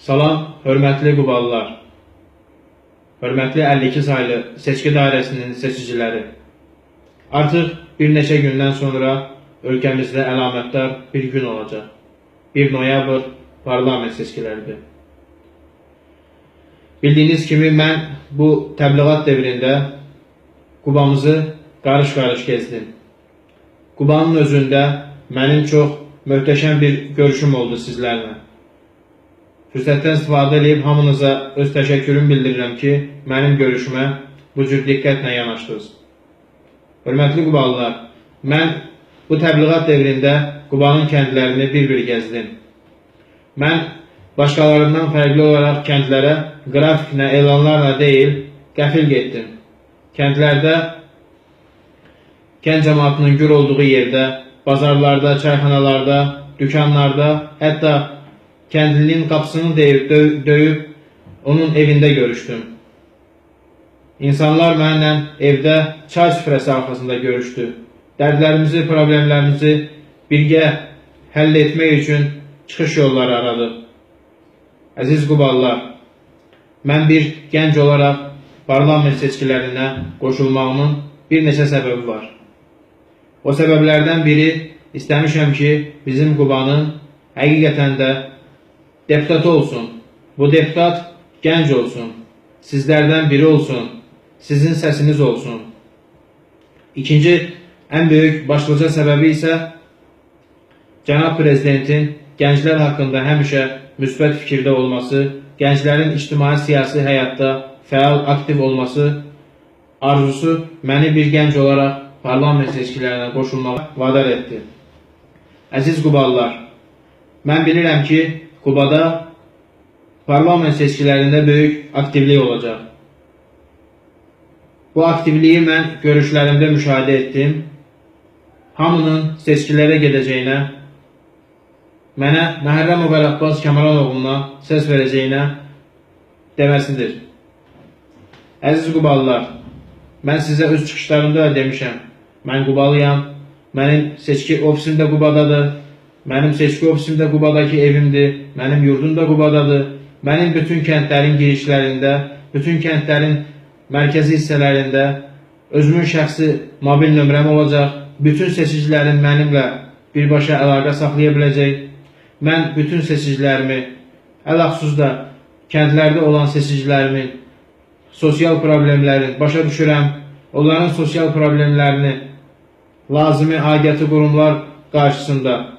Salam, hörmətli Qubalılar, hörmətli 52 saylı seçki dairəsinin seçiciləri. Artıq bir neçə gündən sonra ölkəmizdə əlamətdar bir gün olacaq. 1 noyabr parlament seçkiləridir. Bildiyiniz kimi mən bu təbliğat devrində Qubamızı qarış-qarış gezdim. Qubanın özündə mənim çox möhtəşəm bir görüşüm oldu sizlərlə. Fürsətdən istifadə edib hamınıza öz təşəkkürümü bildirirəm ki, mənim görüşümə bu cür diqqətlə yanaşdınız. Hörmətli Qubalılar, mən bu təbliğat devrində Qubanın kəndlərini bir-bir gəzdim. Mən başqalarından fərqli olaraq kəndlərə qrafiklə, elanlarla deyil, qəfil getdim. Kəndlərdə, kənd cəmaatının gür olduğu yerdə, bazarlarda, çayxanalarda, dükanlarda, hətta kəndlinin qapısını döyüb onun evində görüşdüm. İnsanlar mənimlə evdə çay süfrəsi arxasında görüşdü. Dərdlərimizi, problemlərimizi birgə həll etmək üçün çıxış yolları aradı. Əziz Qubalılar, mən bir gənc olaraq parlament seçkilərinə qoşulmağımın bir neçə səbəbi var. O səbəblərdən biri istəmişəm ki, bizim Qubanın həqiqətən də deputat olsun. Bu deputat gənc olsun. Sizlərdən biri olsun. Sizin səsiniz olsun. İkinci, ən böyük başlıca səbəbi isə Cənab Prezidentin gənclər haqqında həmişə müsbət fikirdə olması, gənclərin ictimai-siyasi həyatda fəal, aktiv olması arzusu məni bir gənc olaraq parlament seçkilərinə qoşulmağa vadar etdi. Əziz Qubalılar, mən bilirəm ki, Qubada parlament seçkilərində böyük aktivlik olacaq. Bu aktivliyi mən görüşlərimdə müşahidə etdim. Hamının seçkilərə gedəcəyinə, mənə Məhərrəm Əbbas Kəmaloğlu'na səs verəcəyinə deməsidir. Əziz Qubalılar, mən sizə öz çıxışlarımda demişəm. Mən Qubalıyam, mənim seçki ofisim də Qubadadır. Mənim seçki ofisim də Qubadakı evimdir, mənim yurdum da Qubadadır. Mənim bütün kəndlərin girişlərində, bütün kəndlərin mərkəzi hissələrində özümün şəxsi mobil nömrəm olacaq. Bütün seçicilərim mənimlə birbaşa əlaqə saxlaya biləcək. Mən bütün seçicilərimi, ələxüsus da kəndlərdə olan seçicilərimin sosial problemlərini başa düşürəm. Onların sosial problemlərini lazımi aidiyyatı qurumlar qarşısında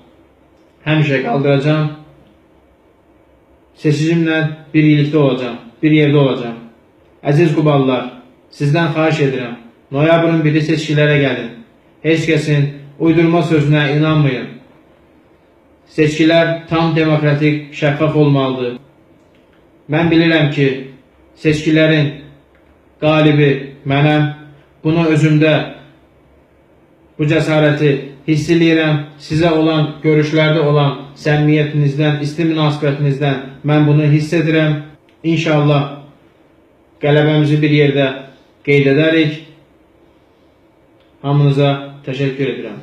həmişə qaldıracağım. Seçicimlə birlikdə olacağım, bir yerdə olacağım. Əziz Qubalılar, sizdən xahiş edirəm, noyabrın 1-i seçkilərə gəlin. Heç kəsin uydurma sözünə inanmayın. Seçkilər tam demokratik, şəffaf olmalıdır. Mən bilirəm ki, seçkilərin qalibi mənəm. Bunu özümdə bu cəsarəti hiss edirəm. Sizə olan görüşlərdə olan səmimiyyətinizdən, isti münasibətinizdən mən bunu hiss edirəm. İnşallah qələbəmizi bir yerdə qeyd edərik. Hamınıza təşəkkür edirəm.